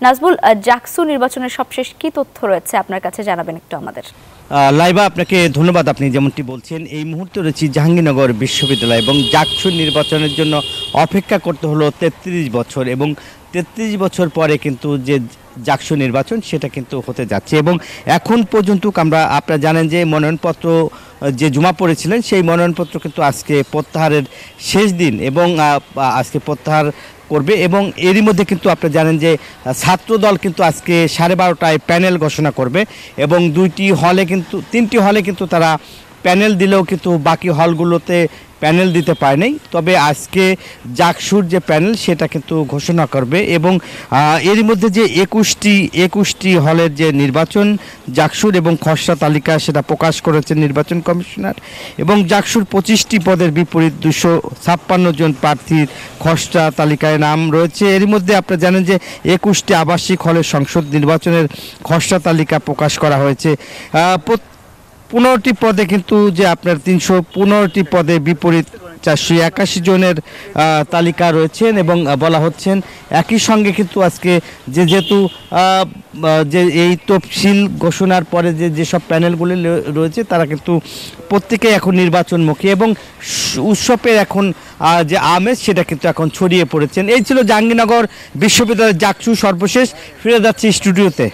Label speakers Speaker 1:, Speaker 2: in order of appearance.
Speaker 1: নাজবুল, জাকসু নির্বাচনের সবশেষ কি তথ্য রয়েছে আপনার কাছে জানাবেন একটু আমাদের।
Speaker 2: লাইবা, আপনাকে ধন্যবাদ। আপনি যেমনটি বলছেন, এই মুহূর্তে রয়েছি জাহাঙ্গীরনগর বিশ্ববিদ্যালয় এবং জাকসু নির্বাচনের জন্য অপেক্ষা করতে হলো 33 বছর এবং 33 বছর পরে কিন্তু যে জাকসু নির্বাচন সেটা কিন্তু হতে যাচ্ছে এবং এখন পর্যন্ত আপনারা জানেন যে মনোনয়নপত্র যে জমা পড়েছিলেন সেই মনোনয়নপত্র কিন্তু আজকে প্রত্যাহারের শেষ দিন এবং আজকে প্রত্যাহার করবে এবং এরই মধ্যে কিন্তু আপনারা জানেন যে ছাত্রদল কিন্তু আজকে 12:30টায় প্যানেল ঘোষণা করবে এবং 3টি হলে কিন্তু তারা প্যানেল দিলেও কিন্তু বাকি হলগুলোতে প্যানেল দিতে পারে নাই। তবে আজকে জাকসুর যে প্যানেল সেটা কিন্তু ঘোষণা করবে এবং এরই মধ্যে যে 21টি হলের যে নির্বাচন জাকসুর এবং খসড়া তালিকা সেটা প্রকাশ করেছে নির্বাচন কমিশনার এবং জাকসুর 25টি পদের বিপরীত 256 জন প্রার্থীর খসড়া তালিকায় নাম রয়েছে। এরই মধ্যে আপনারা জানেন যে 21টি আবাসিক হলের সংসদ নির্বাচনের খসড়া তালিকা প্রকাশ করা হয়েছে। 15টি পদে কিন্তু যে আপনার 315টি পদে বিপরীত 481 জনের তালিকা রয়েছেন এবং বলা হচ্ছেন একই সঙ্গে কিন্তু আজকে যেহেতু যে এই তফসিল ঘোষণার পরে যেসব প্যানেলগুলি রয়েছে তারা কিন্তু প্রত্যেকেই এখন নির্বাচনমুখী এবং উৎসবের এখন যে আমেজ সেটা কিন্তু এখন ছড়িয়ে পড়েছেন। এই ছিল জাহাঙ্গীরনগর বিশ্ববিদ্যালয়ের জাকসু সর্বশেষ। ফিরে যাচ্ছি স্টুডিওতে।